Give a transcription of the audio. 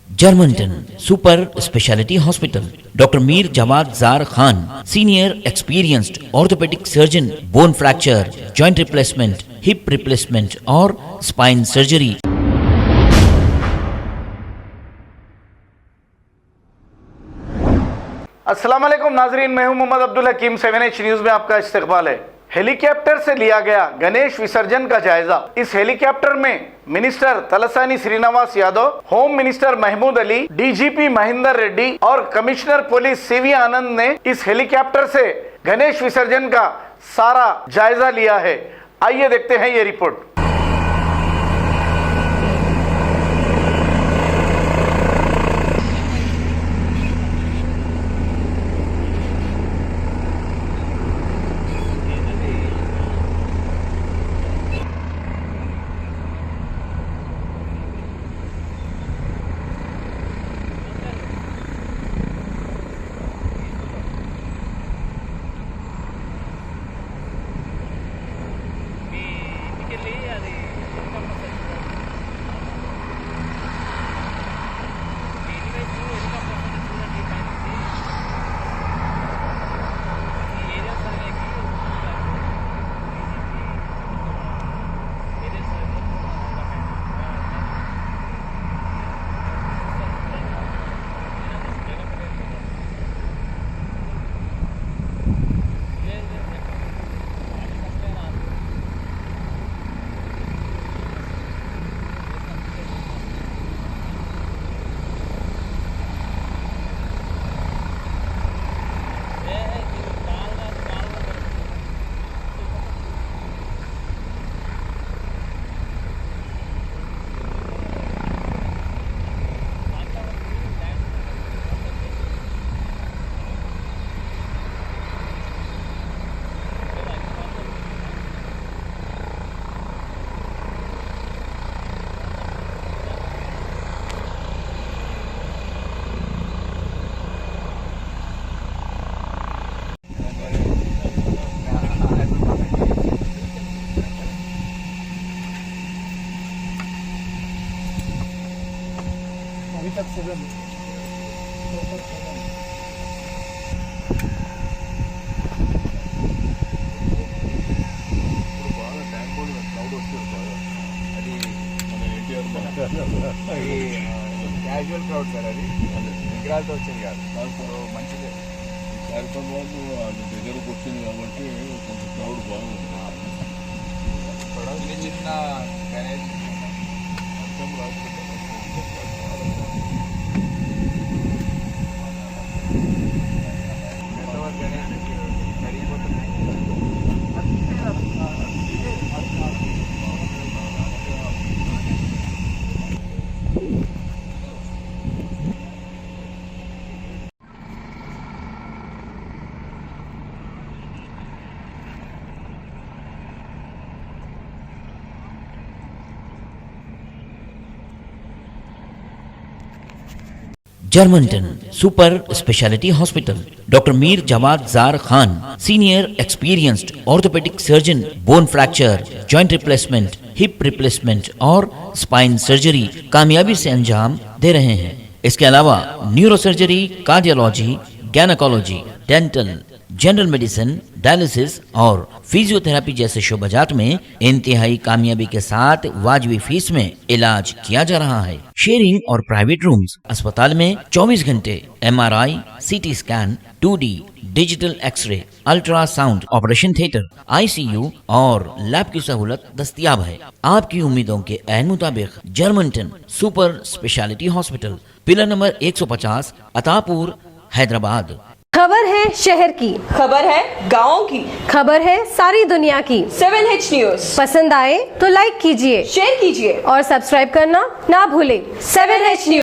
Germanton super speciality hospital, doctor Mir Jawad jar Khan, senior experienced orthopaedic surgeon, bone fracture, joint replacement, hip replacement और spine surgery. अस्सलाम वालेकुम नाजरीन, मैं हूं मोहम्मद अब्दुल हकीम। 7H न्यूज में आपका इस्तकबाल है। हेलीकॉप्टर से लिया गया गणेश विसर्जन का जायजा। इस हेलीकॉप्टर में minister Talasani Srinivas Yadav, home minister Mahmood Ali, DGP Mahender Reddy और कमिश्नर पुलिस सीवी आनंद ने इस हेलीकॉप्टर से गणेश विसर्जन का सारा जायजा लिया है। आइए देखते हैं ये रिपोर्ट। अभी तक 7 క్యాజువల్ క్రౌడ్ సార్, అది విగ్రహాలతో వచ్చింది కాదు, మంచిదే కార్యక్రమాలు అది దగ్గరకు వచ్చింది కాబట్టి కొంచెం క్రౌడ్ బాగుంది. చిన్న గణేష్ అర్థం రాకపోతే గణేష్ కరిగిపోతుంది. Germanten super speciality hospital, doctor Mir Jawad jar Khan, senior experienced orthopaedic surgeon, bone fracture, joint replacement, hip replacement और स्पाइन सर्जरी कामयाबी से अंजाम दे रहे हैं। इसके अलावा neuro surgery, cardiology, gynaecology, dental, general medicine, dialysis और फिजियोथेरेपी जैसे शोबाजात में इंतहाई कामयाबी के साथ वाजबी फीस में इलाज किया जा रहा है। शेयरिंग और प्राइवेट रूम्स, अस्पताल में 24 घंटे MRI, CT scan, 2D digital x ray, ultrasound, operation theatre, ICU और लैब की सहूलत दस्तयाब है। आपकी उम्मीदों के ऐन मुताबिक Germanton super speciality hospital, pillar number 150, Attapur, Hyderabad. खबर है शहर की, खबर है गाँव की, खबर है सारी दुनिया की। 7H न्यूज पसंद आए तो लाइक कीजिए, शेयर कीजिए और सब्सक्राइब करना ना भूलें। 7H news.